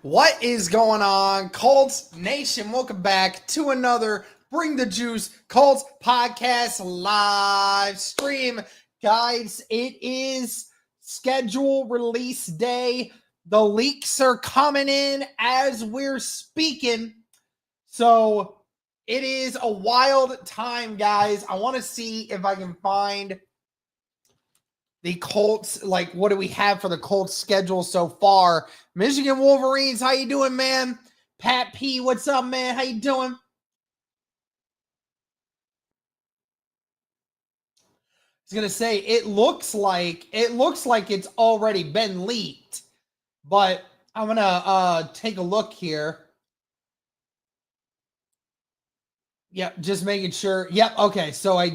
What is going on, Colts Nation? Welcome back to another Bring the Juice Colts podcast live stream. Guys, it is schedule release day. The leaks are coming in as we're speaking. So it is a wild time, guys. I want to see if I can find the Colts, like what do we have for the Colts schedule so far? Michigan Wolverines, how you doing, man? Pat P, what's up, man? How you doing? I was gonna say it looks like it's already been leaked, but I'm gonna take a look here. Yep, just making sure. Yep, okay. So I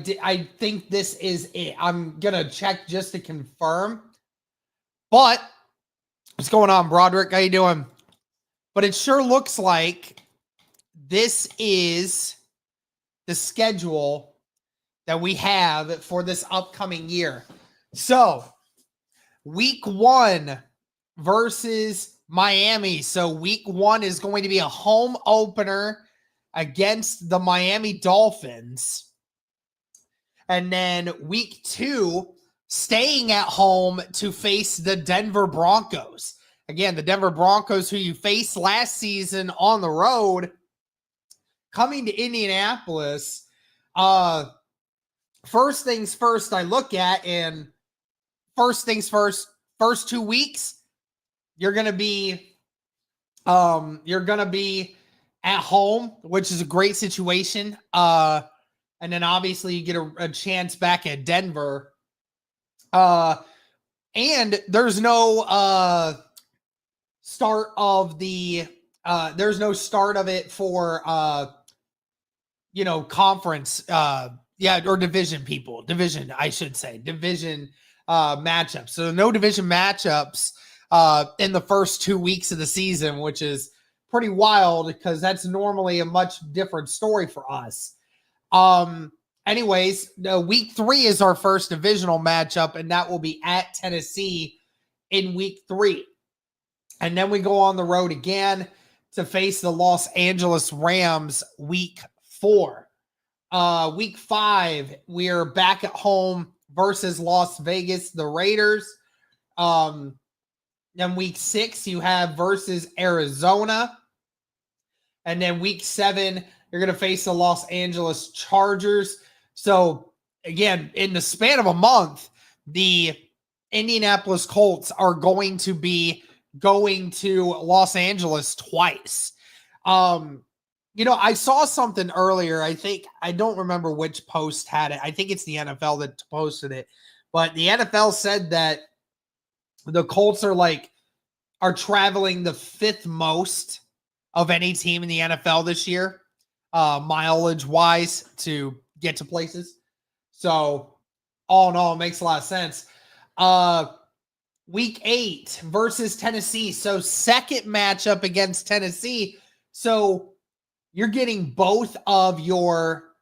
think this is it. I'm gonna check just to confirm. But what's going on, Broderick? How you doing? But it sure looks like this is the schedule that we have for this upcoming year. So, week 1 versus Miami. So, week 1 is going to be a home opener against the Miami Dolphins. And then week 2, staying at home to face the Denver Broncos. Again, the Denver Broncos, who you faced last season on the road, coming to Indianapolis. First things first, I look at, and first things first, first 2 weeks, you're gonna be at home, which is a great situation. And then obviously you get a chance back at Denver. And there's no start of the there's no start of it for conference or division matchups. So no division matchups in the first 2 weeks of the season, which is pretty wild because that's normally a much different story for us. Anyways, week 3 is our first divisional matchup, and that will be at Tennessee in week 3. And then we go on the road again to face the Los Angeles Rams week 4. Week 5, we are back at home versus Las Vegas, the Raiders. Then week 6, you have versus Arizona. And then week 7, you're going to face the Los Angeles Chargers. So, again, in the span of a month, the Indianapolis Colts are going to be going to Los Angeles twice. I saw something earlier. I don't remember which post had it. I think it's the NFL that posted it. But the NFL said that the Colts are traveling the 5th most of any team in the NFL this year, mileage-wise, to get to places. So, all in all, it makes a lot of sense. Week 8 versus Tennessee. So, second matchup against Tennessee. So, you're getting both of your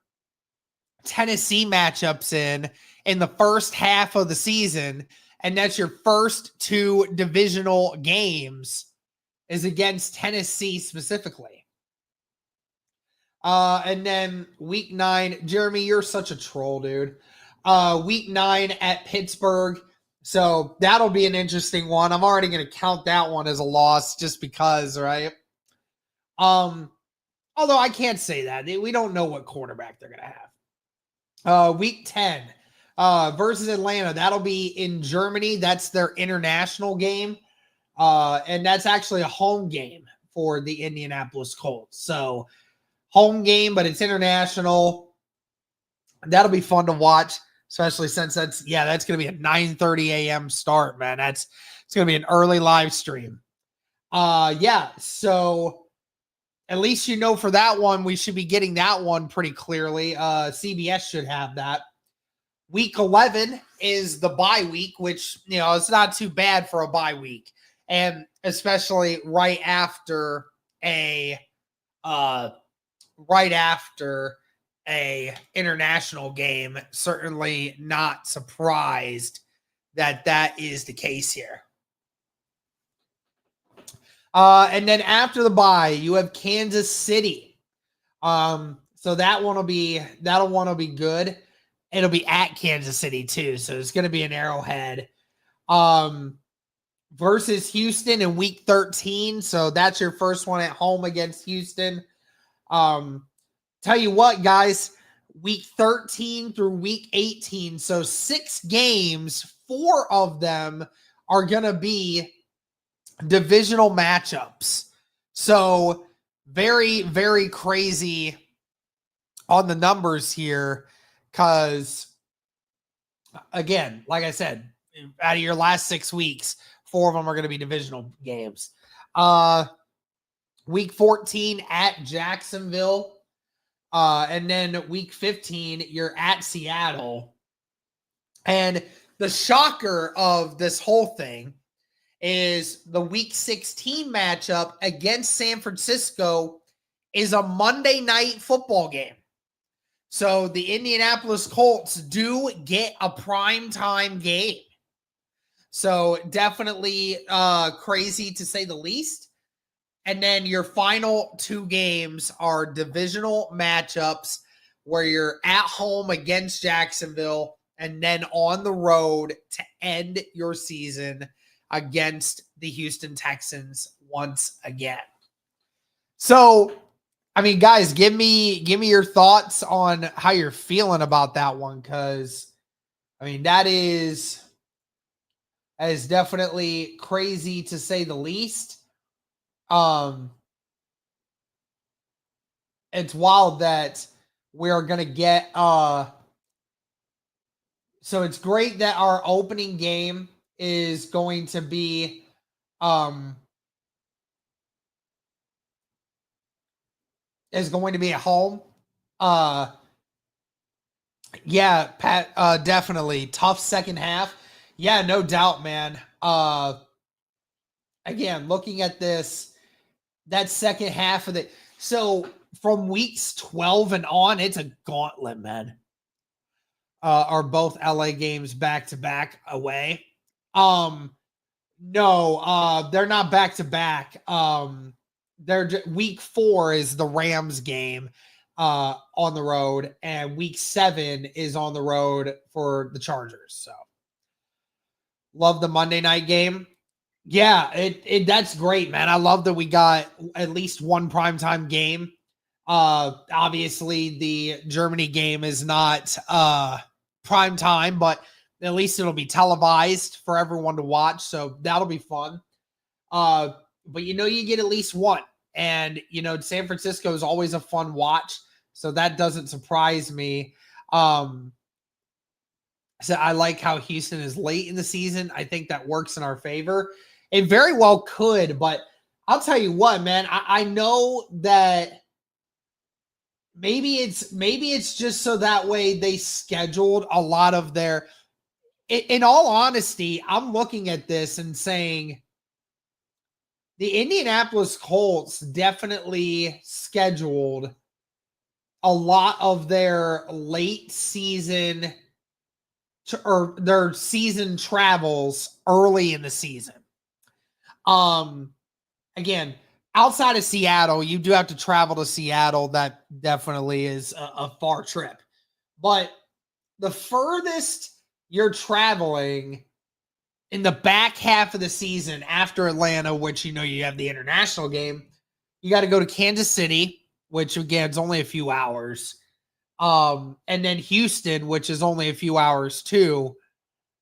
Tennessee matchups in the first half of the season, and that's your first 2 divisional games is against Tennessee specifically. And then week 9, Jeremy, you're such a troll, dude. Week 9 at Pittsburgh. So that'll be an interesting one. I'm already going to count that one as a loss just because, right? Although I can't say that. We don't know what quarterback they're going to have. Week 10 versus Atlanta. That'll be in Germany. That's their international game. And that's actually a home game for the Indianapolis Colts. So home game, but it's international. That'll be fun to watch, especially since that's going to be a 9:30 a.m. start, man. It's going to be an early live stream. So at least for that one, we should be getting that one pretty clearly. CBS should have that. Week 11 is the bye week, which, it's not too bad for a bye week. And especially right after a international game, certainly not surprised that is the case here. And then after the bye, you have Kansas City. So that'll want to be good. It'll be at Kansas City too, so it's going to be an Arrowhead. Versus Houston in week 13. So that's your first one at home against Houston. Tell you what, guys, week 13 through week 18. So 6 games, 4 of them are going to be divisional matchups. So very, very crazy on the numbers here. Because, again, like I said, out of your last 6 weeks, 4 of them are going to be divisional games. Week 14 at Jacksonville. And then week 15, you're at Seattle. And the shocker of this whole thing is the week 16 matchup against San Francisco is a Monday night football game. So the Indianapolis Colts do get a primetime game. So definitely crazy to say the least. And then your final 2 games are divisional matchups where you're at home against Jacksonville and then on the road to end your season against the Houston Texans once again. So, I mean, guys, give me your thoughts on how you're feeling about that one, because, I mean, that is definitely crazy to say the least. It's wild that we're going to get so it's great that our opening game is going to be at home. Yeah, Pat, definitely tough second half. Yeah, no doubt, man. Again, looking at this, that second half of the, so from weeks 12 and on, it's a gauntlet, man. Are both LA games back to back away? No, they're not back to back. Week 4 is the Rams game on the road, and week 7 is on the road for the Chargers. So love the Monday night game. Yeah, that's great, man. I love that we got at least one primetime game. Obviously the Germany game is not prime time, but at least it'll be televised for everyone to watch. So that'll be fun. But you get at least one. And San Francisco is always a fun watch. So that doesn't surprise me. So I like how Houston is late in the season. I think that works in our favor. It very well could, but I'll tell you what, man, I know that maybe it's just so that way they scheduled a lot of their, in all honesty, I'm looking at this and saying the Indianapolis Colts definitely scheduled a lot of their late season or their season travels early in the season. Again, outside of Seattle, you do have to travel to Seattle. That definitely is a far trip. But the furthest you're traveling in the back half of the season after Atlanta, which you have the international game, you got to go to Kansas City, which again is only a few hours. And then Houston, which is only a few hours too,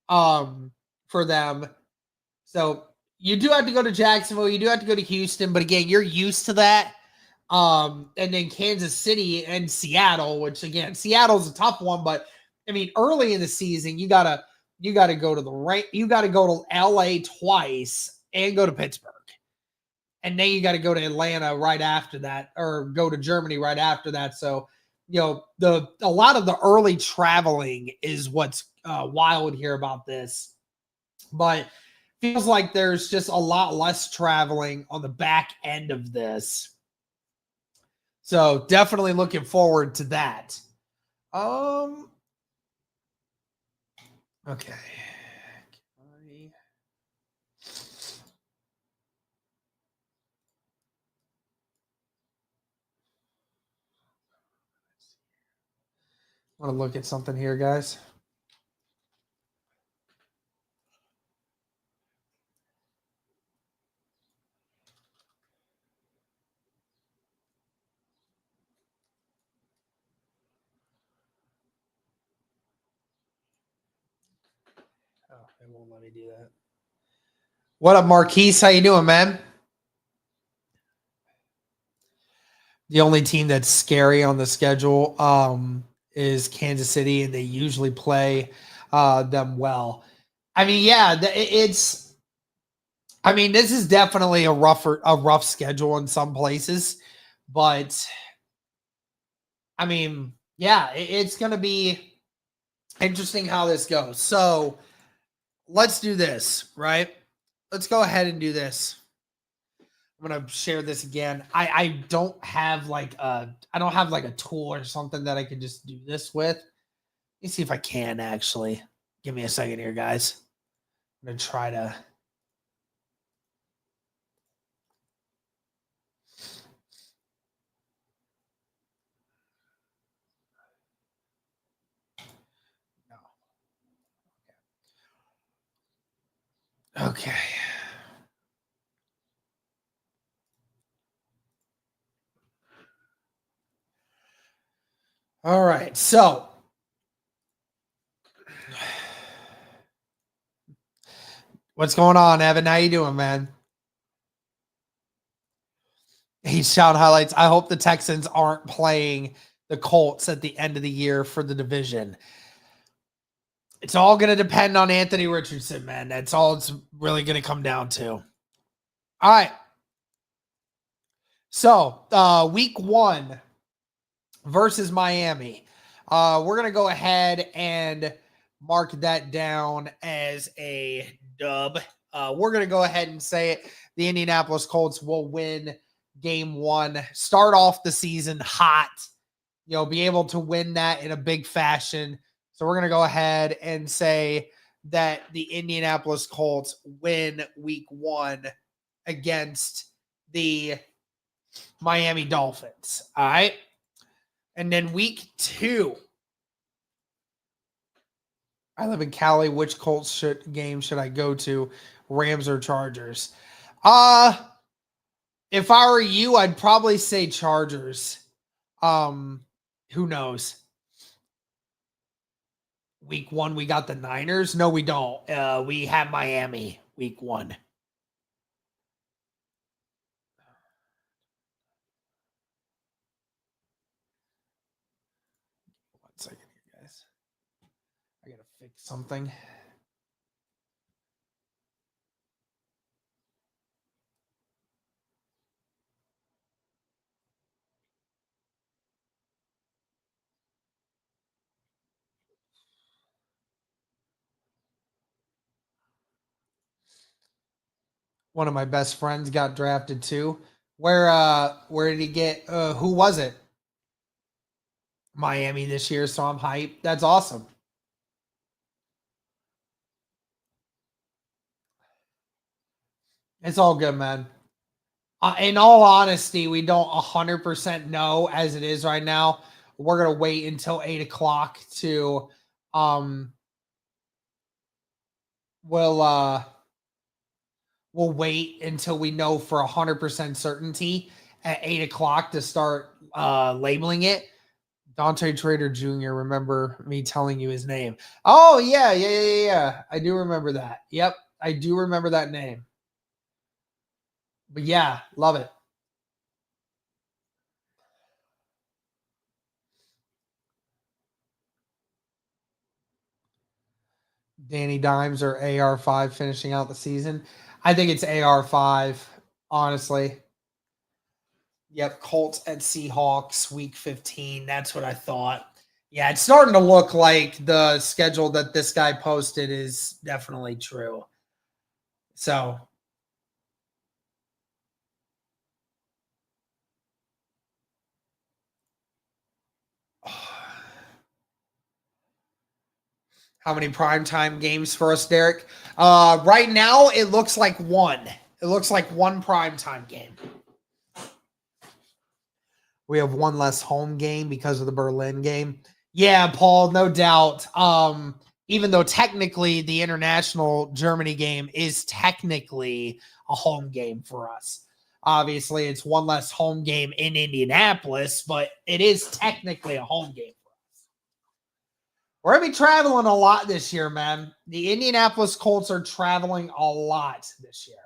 for them. So you do have to go to Jacksonville. You do have to go to Houston, but again, you're used to that. And then Kansas City and Seattle, which again, Seattle's a tough one, but I mean, early in the season, you gotta go to you gotta go to LA twice and go to Pittsburgh. And then you got to go to Atlanta right after that, or go to Germany right after that. So, a lot of the early traveling is what's wild here about this. But feels like there's just a lot less traveling on the back end of this. So definitely looking forward to that. Okay. want to look at something here, guys. Oh, it won't let me do that. What up, Marquise? How you doing, man? The only team that's scary on the schedule is Kansas City, and they usually play them well. I mean, yeah, it's. I mean, this is definitely a rough schedule in some places, but I mean, yeah, it's going to be interesting how this goes. So let's do this, right? Let's go ahead and do this. I'm gonna share this again. I don't have like a tool or something that I can just do this with. Let me see if I can actually. Give me a second here, guys. I'm gonna try to. No. Okay. All right. So what's going on, Evan? How you doing, man? H-Town highlights. I hope the Texans aren't playing the Colts at the end of the year for the division. It's all going to depend on Anthony Richardson, man. That's all it's really going to come down to. All right. So, week 1 versus Miami. We're going to go ahead and mark that down as a dub. We're going to go ahead and say it. The Indianapolis Colts will win game 1, start off the season hot, be able to win that in a big fashion. So we're going to go ahead and say that the Indianapolis Colts win week 1 against the Miami Dolphins. All right. And then week 2, I live in Cali. Which Colts game should I go to? Rams or Chargers? If I were you, I'd probably say Chargers. Who knows? Week 1, we got the Niners. No, we don't. We have Miami week 1. 1 second here, guys. I gotta fix something. One of my best friends got drafted too. Where did he get who was it? Miami this year, so I'm hyped. That's awesome. It's all good, man. In all honesty, we don't 100% know as it is right now. We're gonna wait until 8:00 to we'll wait until we know for 100% certainty at 8:00 to start labeling it. Dante Trader Jr. Remember me telling you his name? Oh yeah. I do remember that. Yep, I do remember that name. But yeah, love it. Danny Dimes or AR5 finishing out the season. I think it's AR5, honestly. Yep, Colts at Seahawks, week 15. That's what I thought. Yeah, it's starting to look like the schedule that this guy posted is definitely true. So, how many primetime games for us, Derek? Right now, it looks like 1. It looks like 1 primetime game. We have 1 less home game because of the Berlin game. Yeah, Paul, no doubt. Even though technically the international Germany game is technically a home game for us. Obviously, it's one less home game in Indianapolis, but it is technically a home game for us. We're going to be traveling a lot this year, man. The Indianapolis Colts are traveling a lot this year.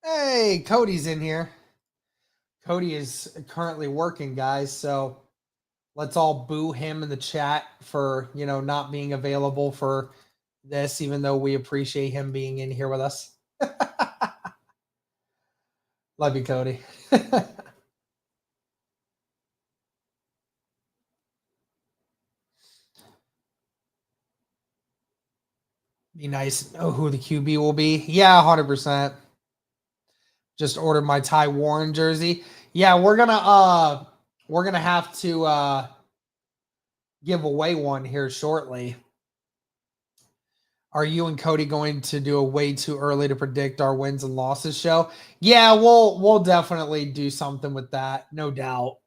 Hey, Cody's in here. Cody is currently working, guys, so let's all boo him in the chat for, not being available for this, even though we appreciate him being in here with us. Love you, Cody. Be nice to know who the QB will be. Yeah, 100%. Just ordered my Ty Warren jersey. Yeah, we're gonna have to give away one here shortly. Are you and Cody going to do a way too early to predict our wins and losses show? Yeah, we'll definitely do something with that, no doubt.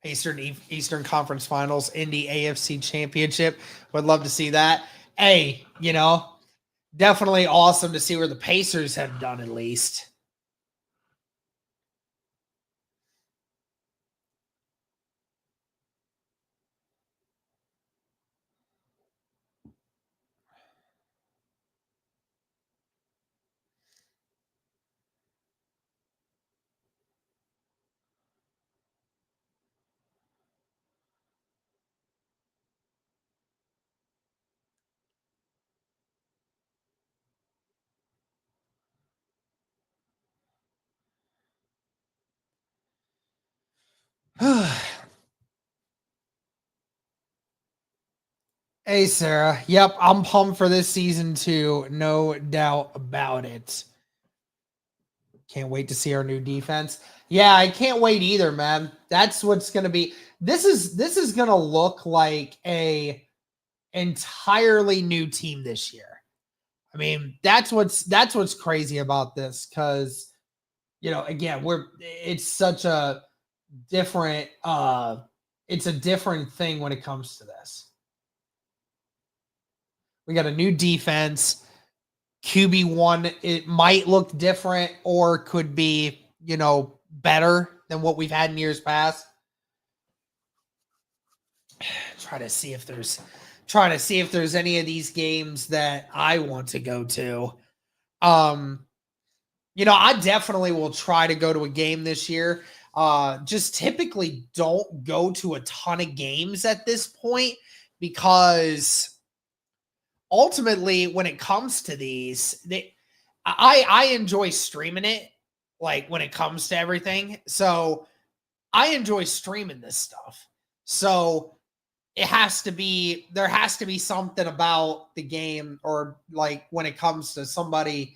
Eastern Conference Finals, Indy AFC Championship. Would love to see that. Hey, definitely awesome to see where the Pacers have done at least. Hey, Sarah. Yep, I'm pumped for this season too. No doubt about it. Can't wait to see our new defense. Yeah, I can't wait either, man. That's what's going to be. This is going to look like a entirely new team this year. I mean, that's what's crazy about this, cuz again, it's such a different it's a different thing when it comes to this. We got a new defense. QB1, it might look different or could be, better than what we've had in years past. Trying to see if there's any of these games that I want to go to. I definitely will try to go to a game this year. Just typically don't go to a ton of games at this point because ultimately, when it comes to these, I enjoy streaming it, like when it comes to everything. So I enjoy streaming this stuff. So there has to be something about the game, or like when it comes to somebody.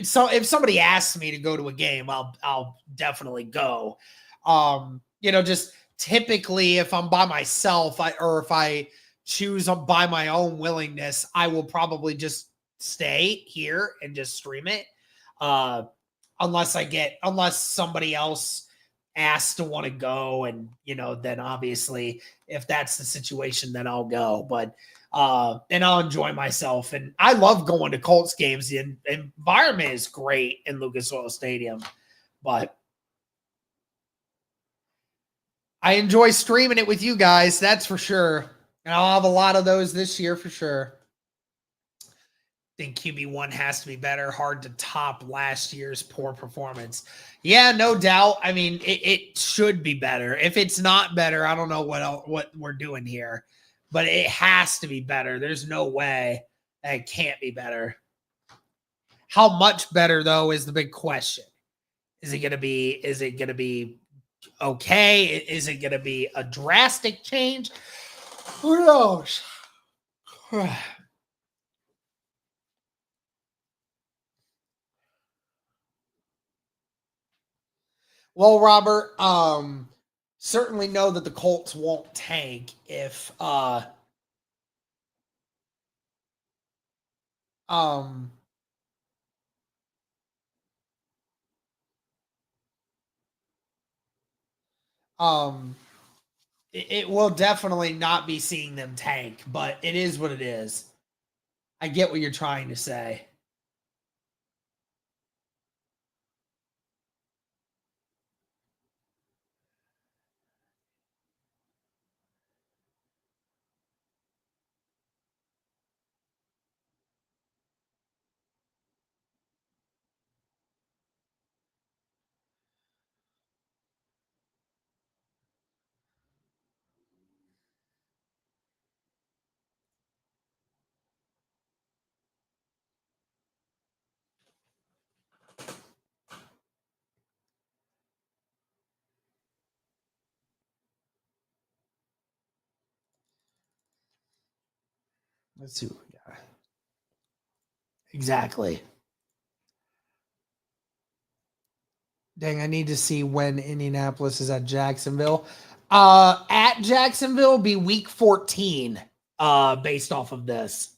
So if somebody asks me to go to a game, I'll definitely go. Just typically if I'm by myself, or if I choose by my own willingness, I will probably just stay here and just stream it. Unless somebody else asks to want to go, and then obviously if that's the situation, then I'll go. But and I'll enjoy myself. And I love going to Colts games. The environment is great in Lucas Oil Stadium, but I enjoy streaming it with you guys. That's for sure. And I'll have a lot of those this year for sure. I think QB1 has to be better. Hard to top last year's poor performance. Yeah, no doubt. I mean, it should be better. If it's not better, I don't know what we're doing here. But it has to be better. There's no way that it can't be better. How much better, though, is the big question. Is it going to be okay? Is it going to be a drastic change? Who knows? Well, Robert, certainly know that the Colts won't tank if um um it will definitely not be seeing them tank, but it is what it is. I get what you're trying to say. Let's see what we got. Exactly. Dang, I need to see when Indianapolis is at Jacksonville. At Jacksonville be week 14, based off of this.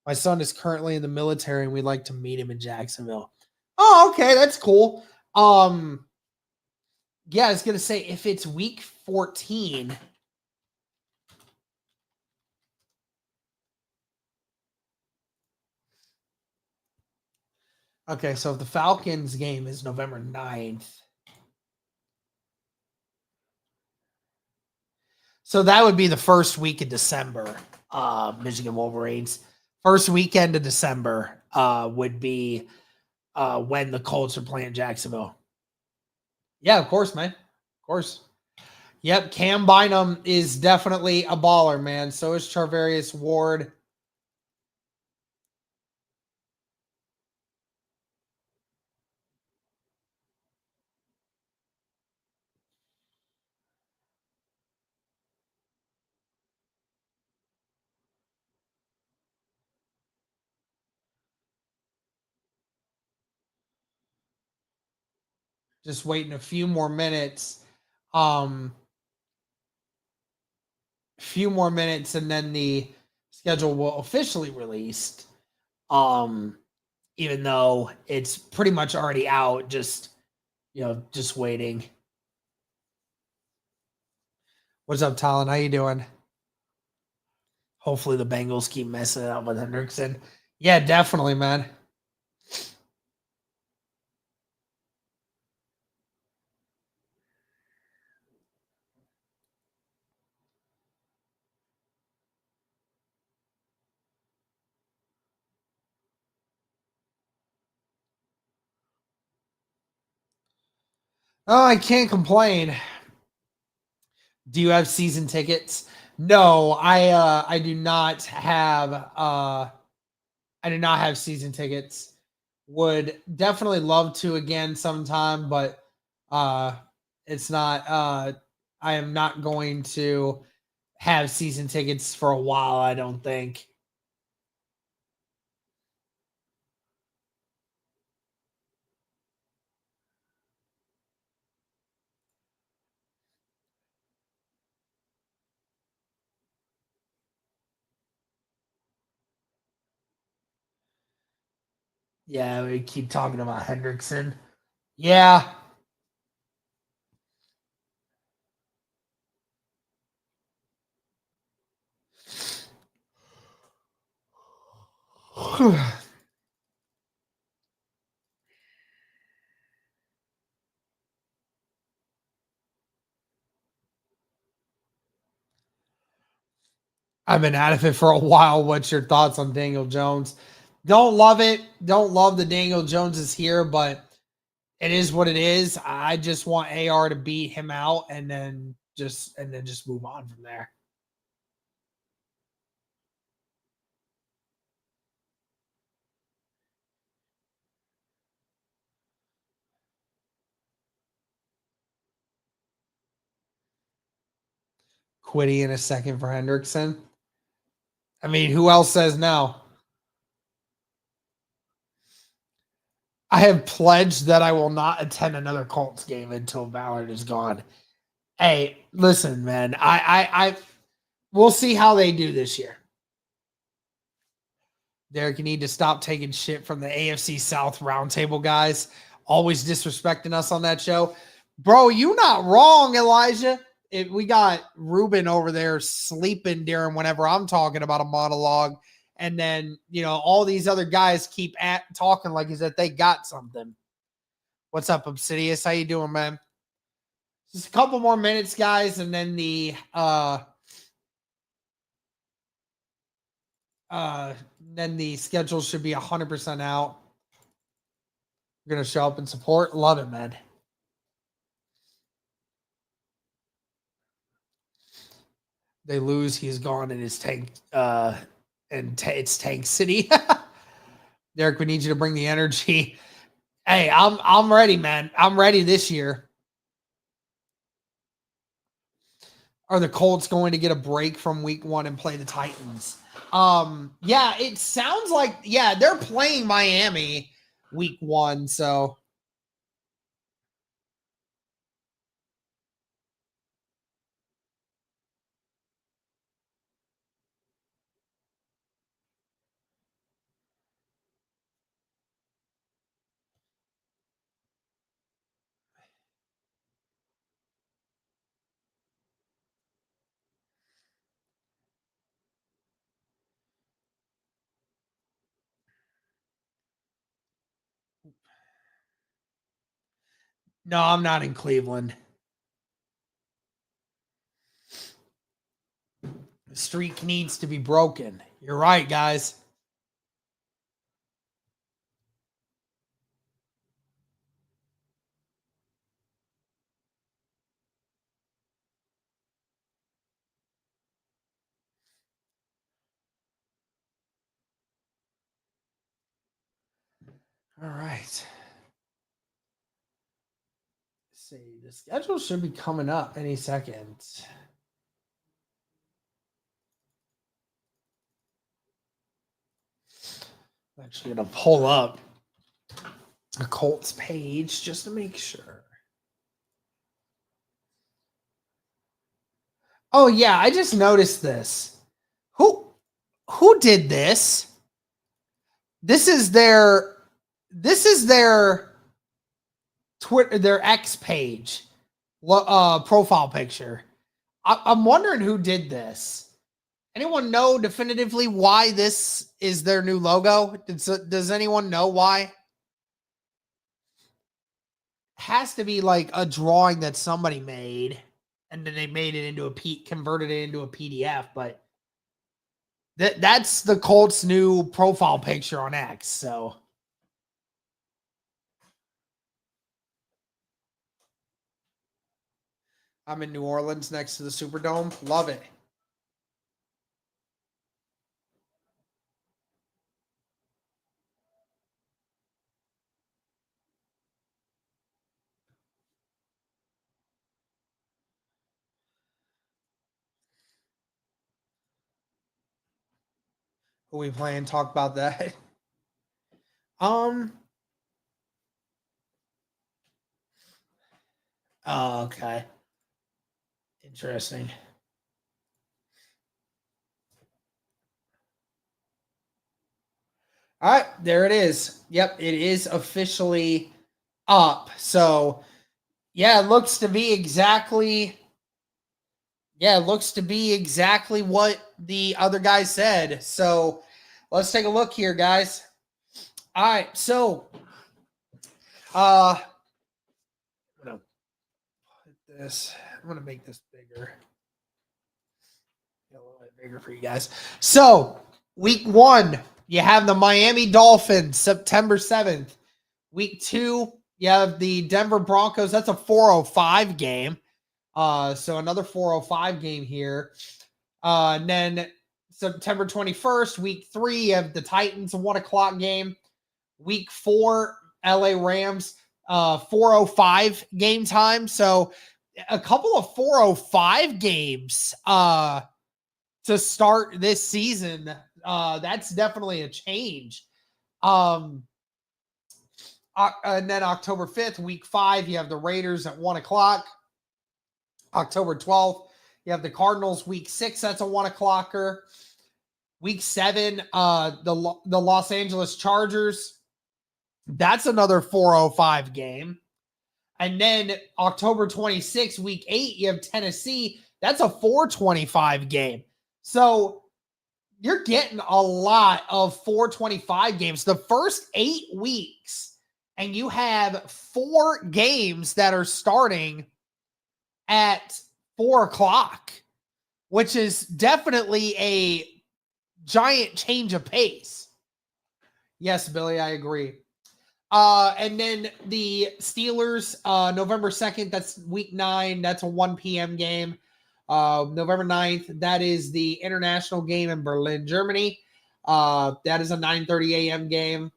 My son is currently in the military and we'd like to meet him in Jacksonville. Oh, okay, that's cool. Yeah, I was gonna say if it's week 14. Okay, so if the Falcons game is November 9th. So that would be the first week of December. Michigan Wolverines. First weekend of December would be when the Colts are playing Jacksonville. Yeah, of course, man. Of course. Yep, Cam Bynum is definitely a baller, man. So is Charvarius Ward. Just waiting a few more minutes. Few more minutes and then the schedule will officially released. Even though it's pretty much already out, just just waiting. What's up, Talon? How you doing? Hopefully the Bengals keep messing it up with Hendrickson. Yeah, definitely, man. Oh, I can't complain. Do you have season tickets? No, I do not have I do not have season tickets. Would definitely love to again sometime, but uh it's not I am not going to have season tickets for a while, I don't think. Yeah, we keep talking about Hendrickson. Yeah. I've been out of it for a while. What's your thoughts on Daniel Jones? Don't love it. Don't love the Daniel Jones is here, but it is what it is. I just want AR to beat him out and then just move on from there. Quiddy in a second for Hendrickson. I mean, who else says no? I have pledged that I will not attend another Colts game until Ballard is gone. Hey, listen, man. We'll see how they do this year. Derek, you need to stop taking shit from the AFC South roundtable guys. Always disrespecting us on that show. Bro, you not wrong, Elijah. We got Ruben over there sleeping during whenever I'm talking about a monologue. And then, all these other guys keep talking like as if they got something. What's up, Obsidious? How you doing, man? Just a couple more minutes, guys, and then the schedule should be 100% out. We're gonna show up and support. Love it, man. They lose, he's gone, and his tank. It's Tank City. Derek, we need you to bring the energy. Hey, I'm ready, man. I'm ready this year. Are the Colts going to get a break from week 1 and play the Titans? Yeah, it sounds like, they're playing Miami week 1, so. No, I'm not in Cleveland. The streak needs to be broken. You're right, guys. All right. See, the schedule should be coming up any second. I'm actually going to pull up the Colts page just to make sure. Oh yeah, I just noticed this. Who did this? This is their Twitter, their X page, profile picture. I'm wondering who did this. Anyone know definitively why this is their new logo? Does anyone know why? Has to be like a drawing that somebody made, and then they made it into converted it into a PDF. But that's the Colts' new profile picture on X. So. I'm in New Orleans next to the Superdome. Love it. Who we playing? Talk about that. Oh, okay. Interesting. All right, there it is. Yep, it is officially up. So, yeah, it looks to be exactly. Yeah, it looks to be exactly what the other guy said. So, let's take a look here, guys. All right, so I'm gonna put this. I'm gonna make this bigger. A little bit bigger for you guys. So, week 1, you have the Miami Dolphins, September 7th. Week 2, you have the Denver Broncos. That's a 4:05 game. So another 4:05 game here. And then September 21st, week 3, you have the Titans, a 1:00 game. Week 4, LA Rams, 4:05 game time. So a couple of 4:05 games to start this season. That's definitely a change. And then October 5th, week 5, you have the Raiders at 1 o'clock. October 12th, you have the Cardinals, week 6, that's a 1 o'clocker. Week 7, the Los Angeles Chargers, that's another 4:05 game. And then October 26th, week 8, you have Tennessee, that's a 4:25 game. So you're getting a lot of 4:25 games. The first 8 weeks, and you have 4 games that are starting at 4 o'clock, which is definitely a giant change of pace. Yes, Billy, I agree. And then the Steelers, November 2nd, that's week 9. That's a 1 p.m. game. November 9th, that is the international game in Berlin, Germany. That is a 9:30 a.m. game.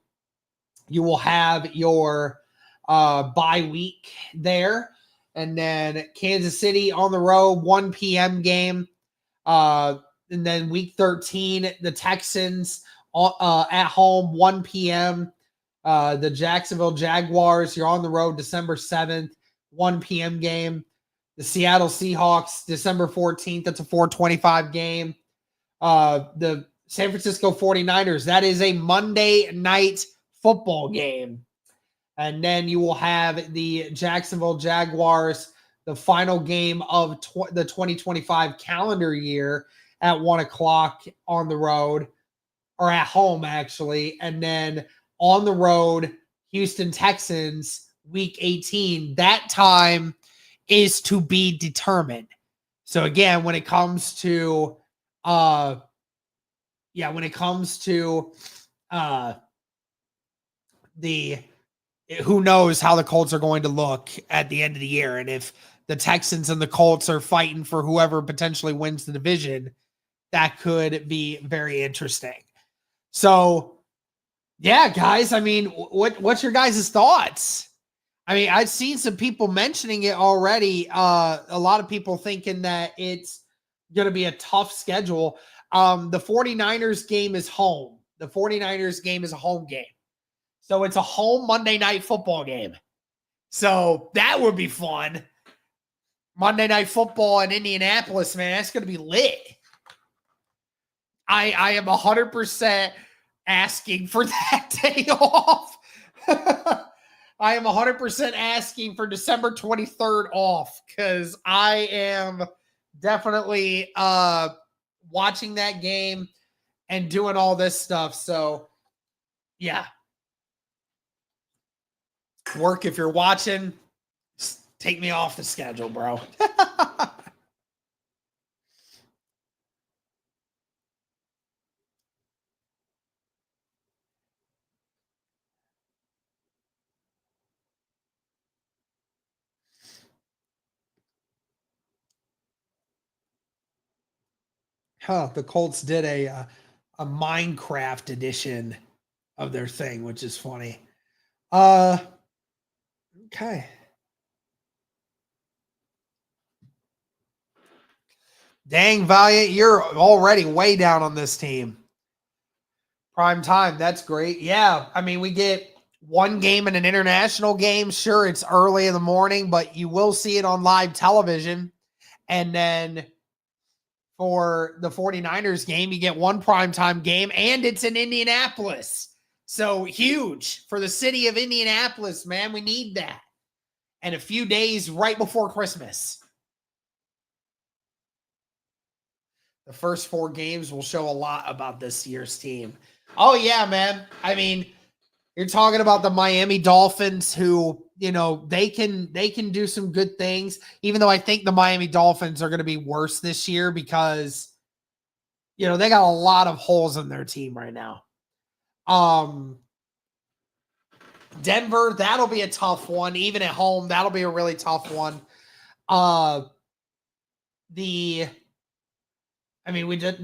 You will have your bye week there. And then Kansas City on the road, 1 p.m. game. And then week 13, the Texans at home, 1 p.m. The Jacksonville Jaguars, you're on the road December 7th, 1 p.m. game. The Seattle Seahawks, December 14th, that's a 4:25 game. The San Francisco 49ers, that is a Monday night football game. And then you will have the Jacksonville Jaguars, the final game of the 2025 calendar year at 1 o'clock on the road, or at home, actually. And then on the road, Houston Texans, week 18. That time is to be determined. So again, when it comes to who knows how the Colts are going to look at the end of the year. And if the Texans and the Colts are fighting for whoever potentially wins the division, that could be very interesting. So, yeah, guys, I mean, what's your guys' thoughts? I mean, I've seen some people mentioning it already. A lot of people thinking that it's going to be a tough schedule. The 49ers game is home. The 49ers game is a home game. So it's a home Monday night football game. So that would be fun. Monday night football in Indianapolis, man, that's going to be lit. I am 100% asking for that day off. I am 100% asking for December 23rd off because I am definitely watching that game and doing all this stuff. So, yeah. Work, if you're watching, take me off the schedule, bro. The Colts did a Minecraft edition of their thing, which is funny. Okay. Dang, Valiant, you're already way down on this team. Prime time, that's great. Yeah, I mean, we get one game in an international game. Sure, it's early in the morning, but you will see it on live television. And then for the 49ers game, you get one primetime game, and it's in Indianapolis. So huge for the city of Indianapolis, man. We need that. And a few days right before Christmas. The first 4 games will show a lot about this year's team. Oh, yeah, man. I mean, you're talking about the Miami Dolphins who, you know, they can do some good things, even though I think the Miami Dolphins are going to be worse this year because, you know, they got a lot of holes in their team right now. Denver, that'll be a tough one. Even at home, that'll be a really tough one. The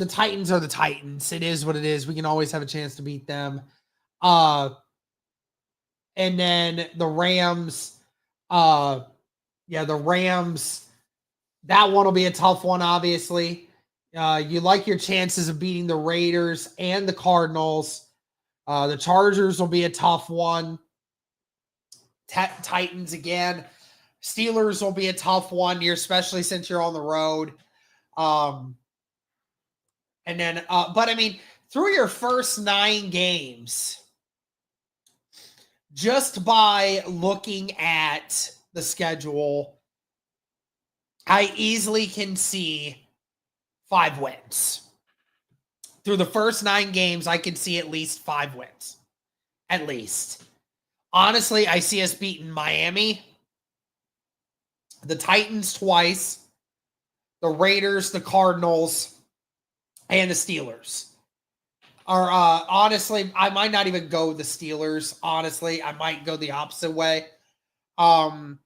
Titans are the Titans. It is what it is. We can always have a chance to beat them. And then the Rams, the Rams, that one will be a tough one, obviously. You like your chances of beating the Raiders and the Cardinals. The Chargers will be a tough one. Titans again. Steelers will be a tough one, especially since you're on the road. And then, but I mean, through your first 9 games, just by looking at the schedule, I easily can see 5 wins. Through the first 9 games, I can see at least 5 wins. At least. Honestly, I see us beating Miami, the Titans twice, the Raiders, the Cardinals, and the Steelers. Or honestly, I might not even go the Steelers. Honestly, I might go the opposite way. Why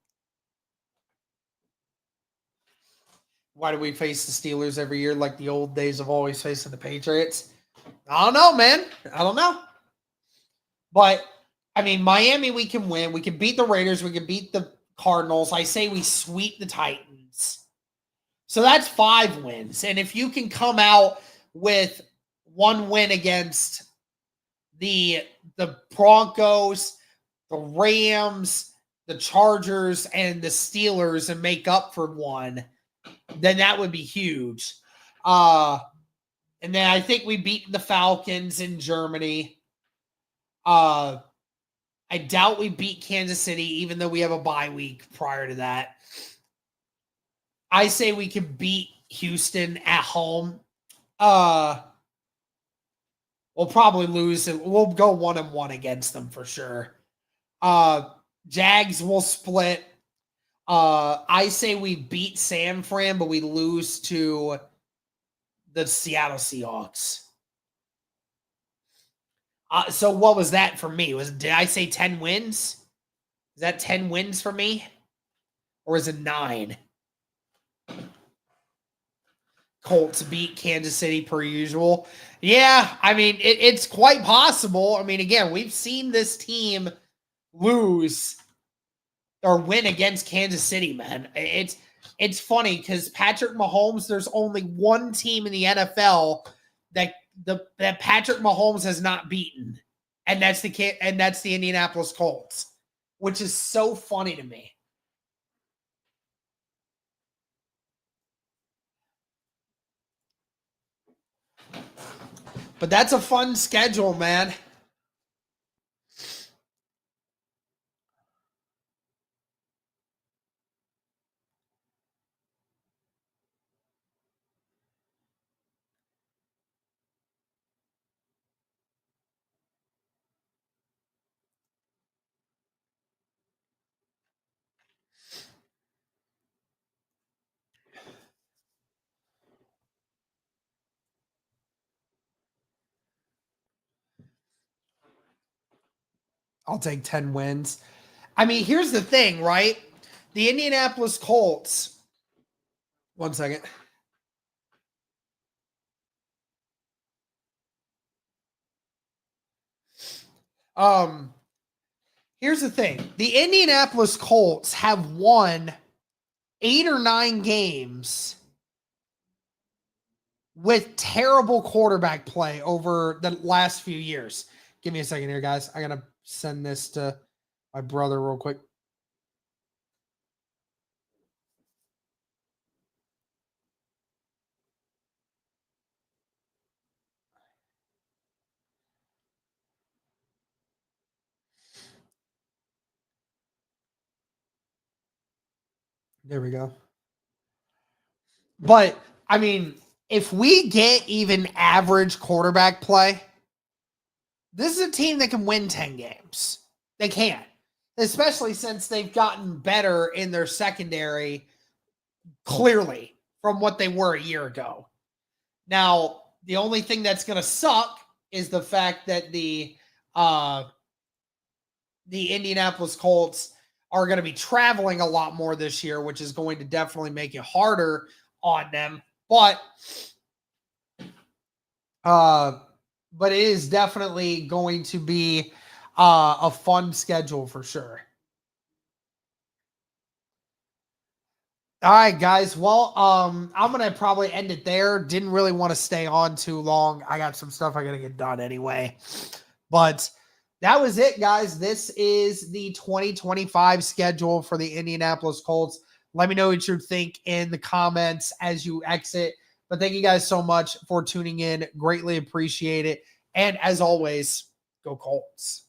do we face the Steelers every year like the old days of always facing the Patriots? I don't know, man. I don't know. But, I mean, Miami we can win. We can beat the Raiders. We can beat the Cardinals. I say we sweep the Titans. So that's 5 wins. And if you can come out with 1 win against the Broncos, the Rams, the Chargers, and the Steelers and make up for 1, then that would be huge. And then I think we beat the Falcons in Germany. I doubt we beat Kansas City, even though we have a bye week prior to that. I say we can beat Houston at home. We'll probably lose. We'll go 1-1 against them for sure. Jags will split. I say we beat San Fran, but we lose to the Seattle Seahawks. So what was that for me? Did I say 10 wins? Is that 10 wins for me? Or is it 9? Colts beat Kansas City per usual. Yeah, I mean, it's quite possible. I mean, again, we've seen this team lose or win against Kansas City, man. It's funny because Patrick Mahomes, there's only one team in the NFL that Patrick Mahomes has not beaten, and that's the Indianapolis Colts, which is so funny to me. But that's a fun schedule, man. I'll take 10 wins. I mean, here's the thing, right? The Indianapolis Colts. One second. Here's the thing. The Indianapolis Colts have won 8 or 9 games with terrible quarterback play over the last few years. Give me a second here, guys. I got to send this to my brother real quick. There we go. But, I mean, if we get even average quarterback play, this is a team that can win 10 games. They can. Especially since they've gotten better in their secondary, clearly, from what they were a year ago. Now, the only thing that's going to suck is the fact that the Indianapolis Colts are going to be traveling a lot more this year, which is going to definitely make it harder on them. But it is definitely going to be a fun schedule for sure. All right, guys. Well, I'm going to probably end it there. Didn't really want to stay on too long. I got some stuff I got to get done anyway. But that was it, guys. This is the 2025 schedule for the Indianapolis Colts. Let me know what you think in the comments as you exit. But thank you guys so much for tuning in. Greatly appreciate it. And as always, go Colts.